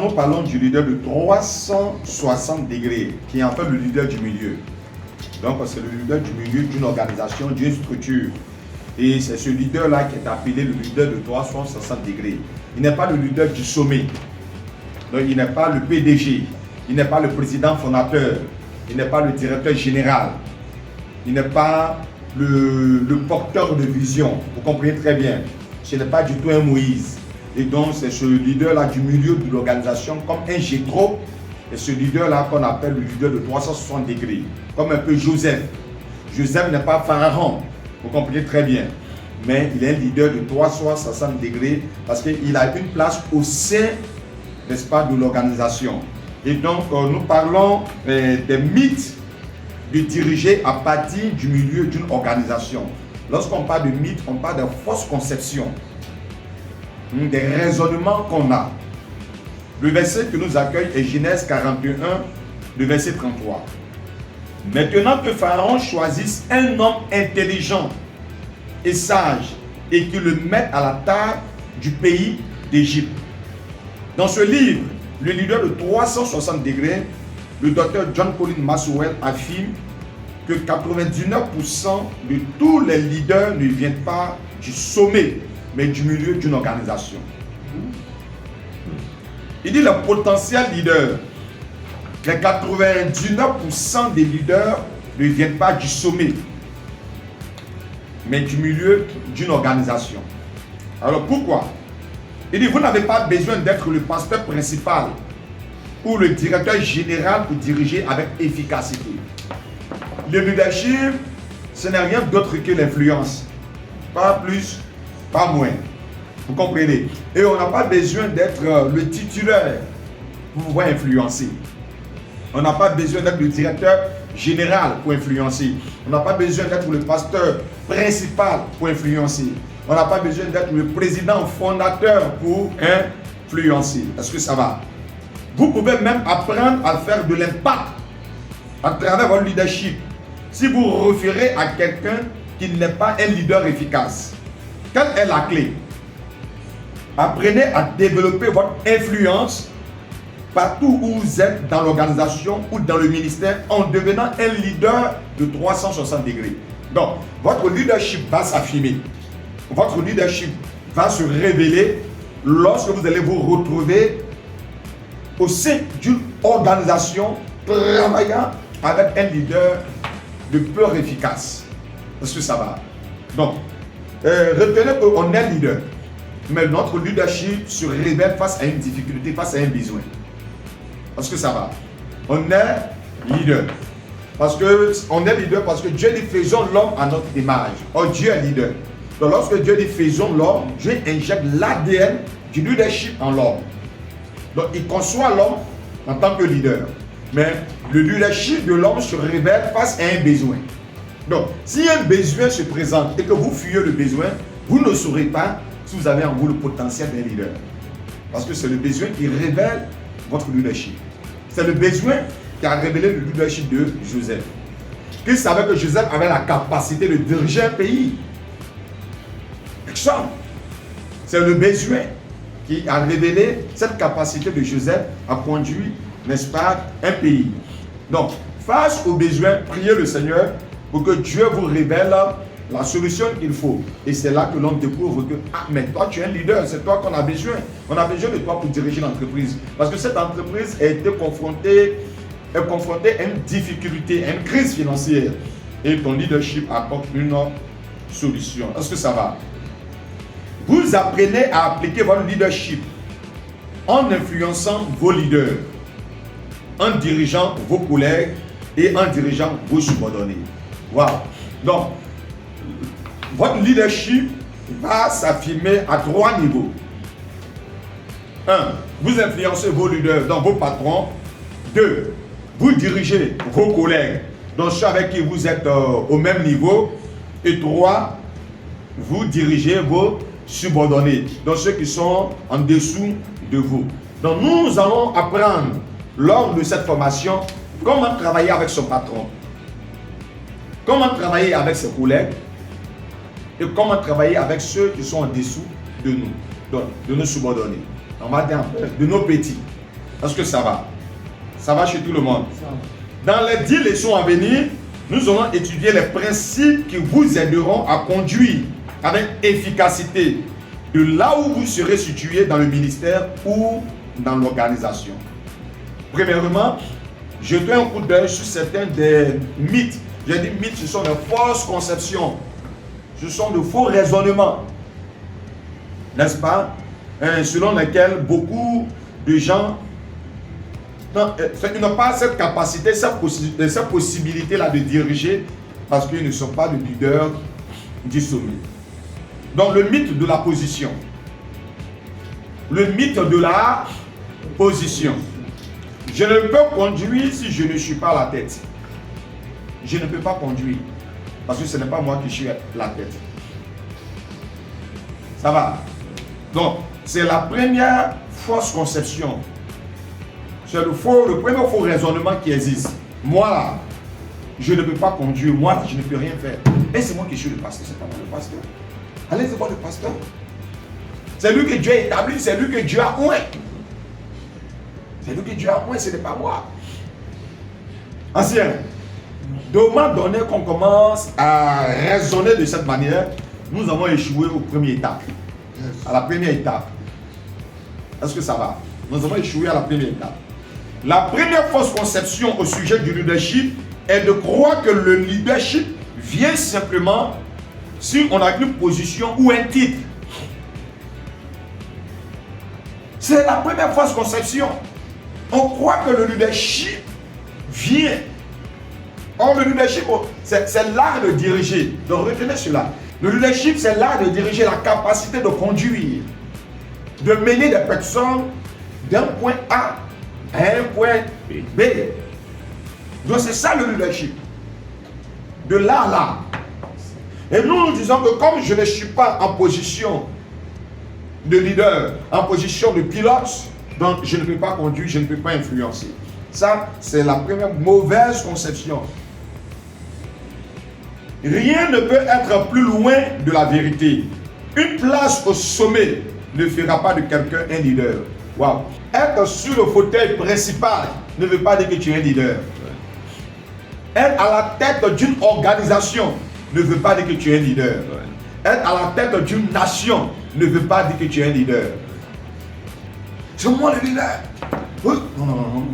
nous parlons du leader de 360 degrés, qui est en fait le leader du milieu. Donc, c'est le leader du milieu d'une organisation, d'une structure. Et c'est ce leader-là qui est appelé le leader de 360 degrés. Il n'est pas le leader du sommet. Donc, il n'est pas le PDG. Il n'est pas le président fondateur. Il n'est pas le directeur général. Il n'est pas le porteur de vision. Vous comprenez très bien. Ce n'est pas du tout un Moïse. Et donc, c'est ce leader-là du milieu de l'organisation, comme un Jéthro. Et ce leader-là qu'on appelle le leader de 360 degrés. Comme un peu Joseph. Joseph n'est pas Pharaon. Vous comprenez très bien. Mais il est un leader de 360 degrés parce qu'il a une place au sein, n'est-ce pas, de l'organisation. Et donc, nous parlons des mythes de diriger à partir du milieu d'une organisation. Lorsqu'on parle de mythes, on parle de fausses conceptions, des raisonnements qu'on a. Le verset que nous accueille est Genèse 41, le verset 33. Maintenant que Pharaon choisisse un homme intelligent et sage et qu'il le mette à la table du pays d'Égypte. Dans ce livre, le leader de 360 degrés, le docteur John Colin Maxwell affirme que 99% de tous les leaders ne viennent pas du sommet, mais du milieu d'une organisation. Il dit le potentiel leader. Les 99% des leaders ne viennent pas du sommet, mais du milieu d'une organisation. Alors pourquoi? Il dit, vous n'avez pas besoin d'être le pasteur principal ou le directeur général pour diriger avec efficacité. Le leadership, ce n'est rien d'autre que l'influence. Pas plus, pas moins. Vous comprenez? Et on n'a pas besoin d'être le titulaire pour pouvoir influencer. On n'a pas besoin d'être le directeur général pour influencer. On n'a pas besoin d'être le pasteur principal pour influencer. On n'a pas besoin d'être le président fondateur pour influencer. Est-ce que ça va? Vous pouvez même apprendre à faire de l'impact à travers votre leadership. Si vous vous référez à quelqu'un qui n'est pas un leader efficace, quelle est la clé? Apprenez à développer votre influence partout où vous êtes dans l'organisation ou dans le ministère en devenant un leader de 360 degrés. Donc, votre leadership va s'affirmer. Votre leadership va se révéler lorsque vous allez vous retrouver au sein d'une organisation travaillant avec un leader de peur efficace. Est-ce que ça va? Donc, retenez qu'on est leader, mais notre leadership se révèle face à une difficulté, face à un besoin. Est-ce que ça va? On est leader. On est leader parce que Dieu dit faisons l'homme à notre image. Oh, Dieu est leader. Donc lorsque Dieu dit faisons l'homme, Dieu injecte l'ADN du leadership en l'homme. Donc il conçoit l'homme en tant que leader. Mais le leadership de l'homme se révèle face à un besoin. Donc si un besoin se présente et que vous fuyez le besoin, vous ne saurez pas si vous avez en vous le potentiel d'un leader. Parce que c'est le besoin qui révèle votre leadership. C'est le besoin qui a révélé le leadership de Joseph. Qu'il savait que Joseph avait la capacité de diriger un pays. Exemple. C'est le besoin qui a révélé cette capacité de Joseph à conduire, n'est-ce pas, un pays. Donc, face aux besoins, priez le Seigneur pour que Dieu vous révèle la solution qu'il faut. Et c'est là que l'homme découvre que, ah, mais toi tu es un leader, c'est toi qu'on a besoin. On a besoin de toi pour diriger l'entreprise. Parce que cette entreprise a été confrontée à une difficulté, à une crise financière. Et ton leadership apporte une solution. Est-ce que ça va? Vous apprenez à appliquer votre leadership en influençant vos leaders, en dirigeant vos collègues et en dirigeant vos subordonnés. Wow! Donc, votre leadership va s'affirmer à 3 niveaux. 1. Vous influencez vos leaders, donc vos patrons. 2. Vous dirigez vos collègues, donc ceux avec qui vous êtes au même niveau. Et 3. Vous dirigez vos subordonnés, donc ceux qui sont en dessous de vous. Donc nous allons apprendre lors de cette formation comment travailler avec son patron, comment travailler avec ses collègues et comment travailler avec ceux qui sont en dessous de nous, donc de nos subordonnés. On va dire de nos petits. Est-ce que ça va? Ça va chez tout le monde? Dans les 10 leçons à venir, nous allons étudier les principes qui vous aideront à conduire avec efficacité de là où vous serez situé dans le ministère ou dans l'organisation. Premièrement, jetez un coup d'œil sur certains des mythes. J'ai dit mythes, ce sont de fausses conceptions. Ce sont de faux raisonnements. N'est-ce pas? Selon lesquels beaucoup de gens n'ont pas cette capacité, cette possibilité-là de diriger parce qu'ils ne sont pas le leader du sommet. Donc le mythe de la position. Le mythe de la position. Je ne peux conduire si je ne suis pas à la tête. Je ne peux pas conduire parce que ce n'est pas moi qui suis à la tête. Ça va? Donc, c'est la première fausse conception. C'est le premier faux raisonnement qui existe. Moi, je ne peux pas conduire. Moi, je ne peux rien faire. Et c'est moi qui suis le pasteur. C'est pas moi le pasteur. Allez voir le pasteur. C'est lui que Dieu a établi. C'est lui que Dieu a oint. C'est lui que Dieu a oint. Ce n'est pas moi. Ancien. De moment donné qu'on commence à raisonner de cette manière, nous avons échoué au premier étape. À la première étape. Est-ce que ça va? Nous avons échoué à la première étape. La première fausse conception au sujet du leadership est de croire que le leadership vient simplement si on a une position ou un titre. C'est la première fausse conception. On croit que le leadership vient. Or, le leadership, c'est l'art de diriger. Donc, retenez cela. Le leadership, c'est l'art de diriger, la capacité de conduire, de mener des personnes d'un point A à un point B. Donc, c'est ça le leadership. De là à là. Et nous disons que comme je ne suis pas en position de leader, en position de pilote, donc je ne peux pas conduire, je ne peux pas influencer. Ça, c'est la première mauvaise conception. Rien ne peut être plus loin de la vérité. Une place au sommet ne fera pas de quelqu'un un leader. Wow. Être sur le fauteuil principal ne veut pas dire que tu es un leader. Être à la tête d'une organisation ne veut pas dire que tu es un leader. Être à la tête d'une nation ne veut pas dire que tu es un leader. C'est moi le leader. Oui. Non.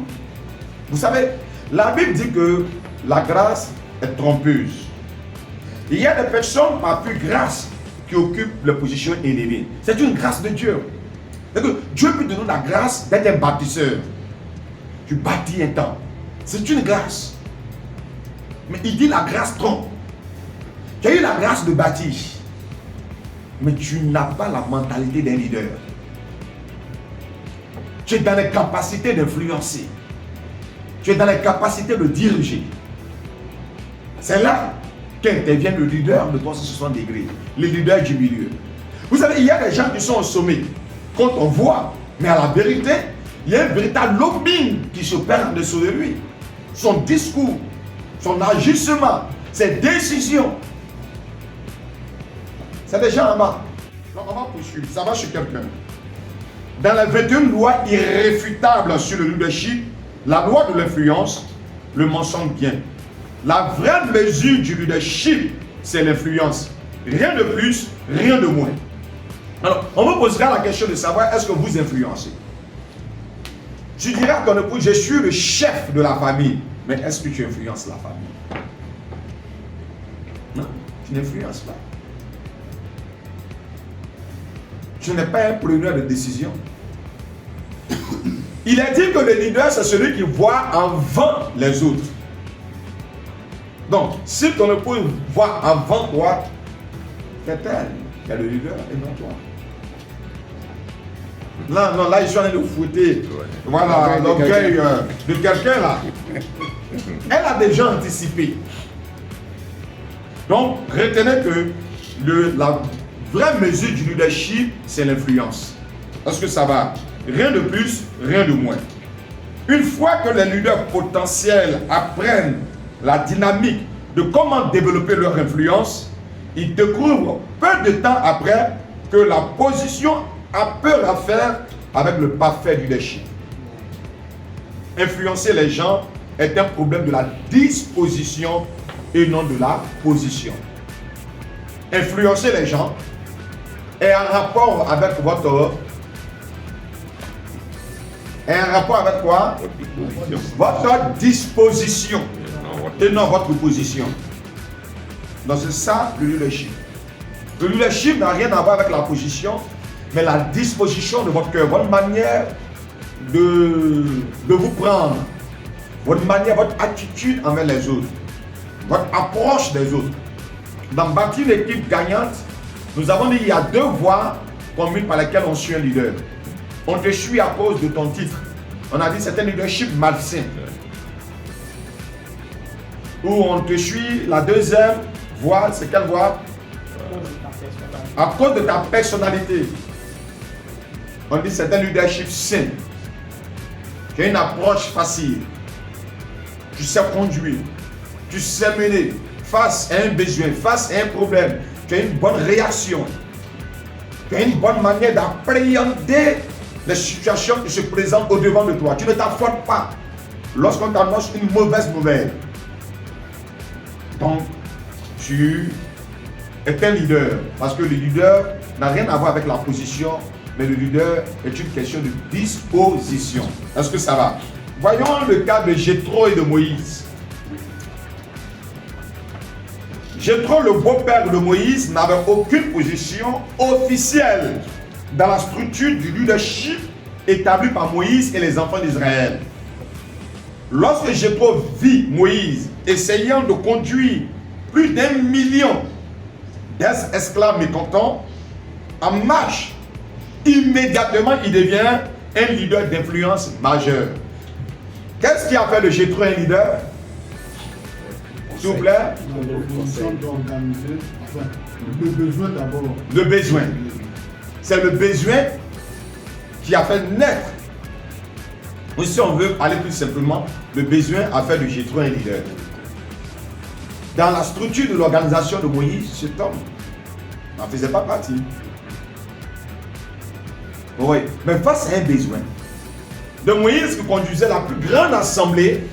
Vous savez, la Bible dit que la grâce est trompeuse. Il y a des personnes par plus grâce qui occupent les positions élevées. C'est une grâce de Dieu. Dieu peut donner la grâce d'être un bâtisseur. Tu bâtis un temps. C'est une grâce. Mais il dit la grâce trompe. Tu as eu la grâce de bâtir. Mais tu n'as pas la mentalité d'un leader. Tu es dans les capacités d'influencer. Tu es dans les capacités de diriger. C'est là qu'intervient le leader de 360 degrés. Le leader du milieu. Vous savez, il y a des gens qui sont au sommet. Quand on voit, mais à la vérité, il y a un véritable lobbying qui s'opère en dessous de lui. Son discours, son agissement, ses décisions. C'est des gens en bas. Donc on va poursuivre. Ça va chez quelqu'un. Dans la 21 loi irréfutable sur le leadership, la loi de l'influence le mentionne bien. La vraie mesure du leadership, c'est l'influence. Rien de plus, rien de moins. Alors, on me posera la question de savoir, est-ce que vous influencez? Tu diras à ton époux, je suis le chef de la famille. Mais est-ce que tu influences la famille? Non, tu n'influences pas. Tu n'es pas un preneur de décision. Il est dit que le leader, c'est celui qui voit avant les autres. Donc, si ton époux voit avant toi, c'est elle qui est le leader et non toi. Là, ils sont en train de fouetter. Voilà, l'orgueil de quelqu'un là. Elle a déjà anticipé. Donc, retenez que la vraie mesure du leadership, c'est l'influence. Est-ce que ça va? Rien de plus, rien de moins. Une fois que les leaders potentiels apprennent la dynamique de comment développer leur influence, ils découvrent peu de temps après que la position a peu à faire avec le parfait leadership. influencer les gens est un problème de la disposition et non de la position. Influencer les gens est en rapport avec votre quoi? Votre disposition et non votre position. Donc c'est ça le leadership. Le leadership n'a rien à voir avec la position, mais la disposition de votre cœur, votre manière de vous prendre, votre manière, votre attitude envers les autres, votre approche des autres. Dans bâtir une équipe gagnante, nous avons dit qu'il y a deux voies communes par lesquelles on suit un leader. On te suit à cause de ton titre. On a dit c'est un leadership malsain. Ou on te suit, la deuxième voie, c'est quelle voie? À cause de ta personnalité. On dit c'est un leadership sain. Tu as une approche facile. Tu sais conduire. Tu sais mener face à un besoin, face à un problème. Tu as une bonne réaction. Tu as une bonne manière d'appréhender les situations qui se présentent au-devant de toi. Tu ne t'affolles pas lorsqu'on t'annonce une mauvaise nouvelle. Donc, tu es un leader. Parce que le leader n'a rien à voir avec la position, mais le leader est une question de disposition. Est-ce que ça va? Voyons le cas de Jéthro et de Moïse. Jéthro, le beau-père de Moïse, n'avait aucune position officielle dans la structure du leadership établi par Moïse et les enfants d'Israël. Lorsque Jéthro vit Moïse essayant de conduire plus d'1 million d'esclaves mécontents en marche, immédiatement il devient un leader d'influence majeur. Qu'est-ce qui a fait de Jéthro un leader? S'il vous plaît. Le besoin d'abord. Le besoin. C'est le besoin qui a fait naître. Ou si on veut aller plus simplement, le besoin a fait de Jéthro un leader. Dans la structure de l'organisation de Moïse, cet homme n'en faisait pas partie. Oui, mais face à un besoin de Moïse qui conduisait la plus grande assemblée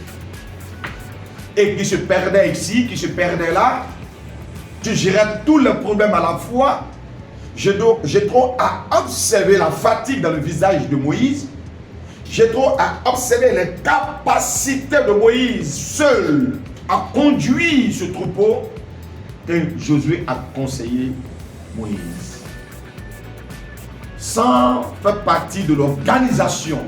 et qui se perdait ici, qui se perdait là, qui gérait tous les problèmes à la fois. Jéthro a observé la fatigue dans le visage de Moïse. Jéthro a observé les capacités de Moïse seul à conduire ce troupeau, et Josué a conseillé Moïse. Sans faire partie de l'organisation,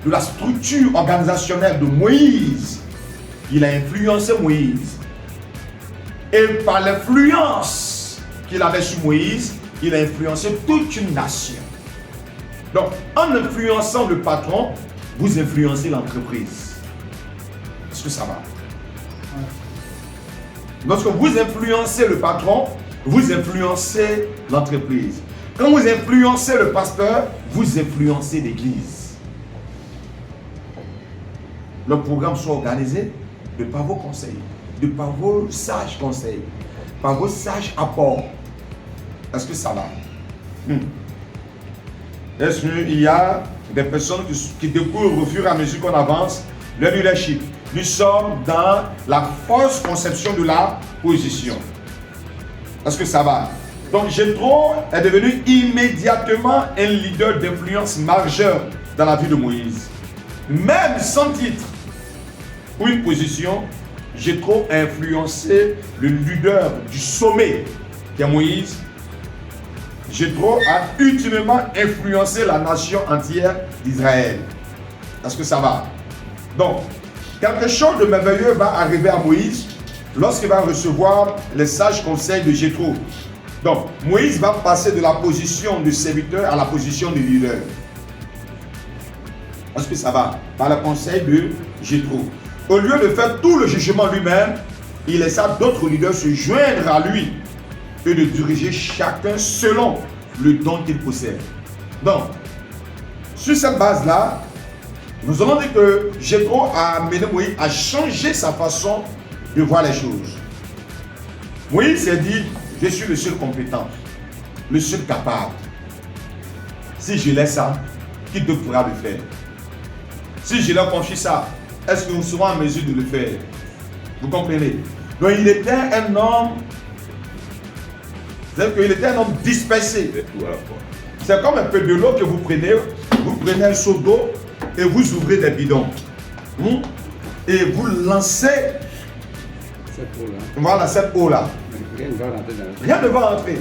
de la structure organisationnelle de Moïse, il a influencé Moïse. Et par l'influence qu'il avait sur Moïse, il a influencé toute une nation. Donc, en influençant le patron, vous influencez l'entreprise. Est-ce que ça va? Lorsque vous influencez le patron, vous influencez l'entreprise. Quand vous influencez le pasteur, vous influencez l'église. Le programme soit organisé de par vos conseils, de par vos sages conseils, par vos sages apports. Est-ce que ça va? Est-ce qu'il y a des personnes qui découvrent au fur et à mesure qu'on avance le leadership? Nous sommes dans la fausse conception de la position. Est-ce que ça va? Donc Jéthro est devenu immédiatement un leader d'influence majeur dans la vie de Moïse. Même sans titre ou une position, Jéthro a influencé le leader du sommet qui est Moïse. Jéthro a utilement influencé la nation entière d'Israël. Est-ce que ça va? Donc, quelque chose de merveilleux va arriver à Moïse lorsqu'il va recevoir les sages conseils de Jéthro. Donc, Moïse va passer de la position de serviteur à la position de leader. Est-ce que ça va? Par le conseil de Jéthro. Au lieu de faire tout le jugement lui-même, il laissa d'autres leaders se joindre à lui et de diriger chacun selon le don qu'il possède. Donc, sur cette base-là, nous allons dire que Jéthro a amené Moïse à changer sa façon de voir les choses. Moïse s'est dit, je suis le seul compétent, le seul capable. Si je laisse ça, qui te pourra le faire? Si je leur confie ça, est-ce que nous serons en mesure de le faire? Vous comprenez? Donc il était un homme, c'est-à-dire qu'il était un homme dispersé. C'est comme un peu de l'eau que vous prenez un seau d'eau et vous ouvrez des bidons. Et vous lancez voilà cette eau-là. Rien ne va rentrer.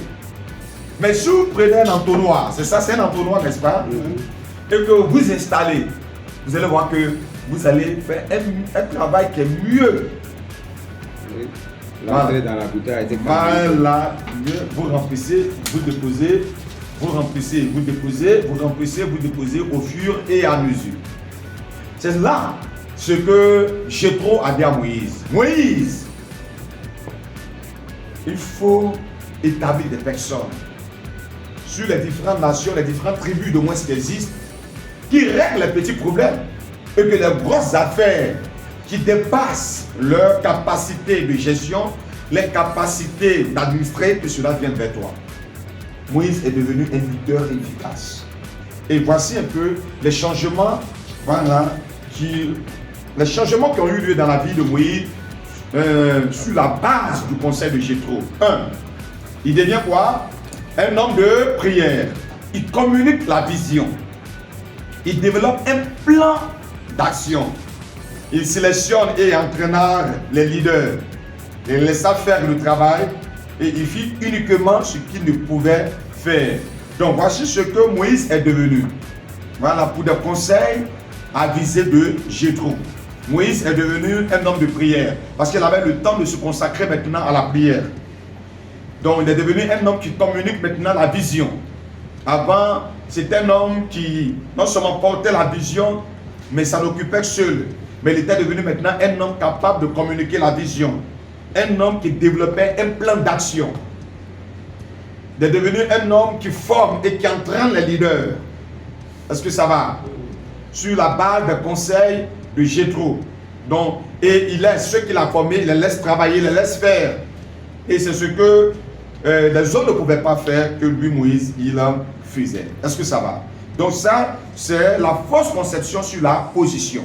Mais si vous prenez un entonnoir, c'est ça, c'est un entonnoir, n'est-ce pas? Et que vous installez, vous allez voir que vous allez faire un travail qui est mieux. L'entrée dans la bouteille était voilà, vous remplissez, vous déposez, vous remplissez, vous déposez, vous remplissez, vous déposez au fur et à mesure. C'est là ce que Jéthro a dit à Moïse. Moïse, il faut établir des personnes sur les différentes nations, les différentes tribus de moins qui existent, qui règlent les petits problèmes et que les grosses affaires qui dépassent leur capacité de gestion, les capacités d'administrer, que cela vienne vers toi. Moïse est devenu un leader efficace. Et voici un peu les changements, voilà, les changements qui ont eu lieu dans la vie de Moïse sur la base du conseil de Jéthro. 1. Il devient quoi? Un homme de prière. Il communique la vision. Il développe un plan d'action. Il sélectionne et entraîna les leaders. Il laissa faire le travail et il fit uniquement ce qu'il ne pouvait faire. Donc voici ce que Moïse est devenu. Voilà pour des conseils avisés de Jéthro. Moïse est devenu un homme de prière parce qu'il avait le temps de se consacrer maintenant à la prière. Donc il est devenu un homme qui communique maintenant la vision. Avant, c'était un homme qui non seulement portait la vision, mais ça l'occupait seul. Mais il était devenu maintenant un homme capable de communiquer la vision. Un homme qui développait un plan d'action. Il est devenu un homme qui forme et qui entraîne les leaders. Est-ce que ça va? Sur la base des conseils de Jéthro. Donc, et il laisse ceux qu'il a formés, il les laisse travailler, il les laisse faire. Et c'est ce que les autres ne pouvaient pas faire que lui, Moïse, il faisait. Est-ce que ça va? Donc ça, c'est la fausse conception sur la position.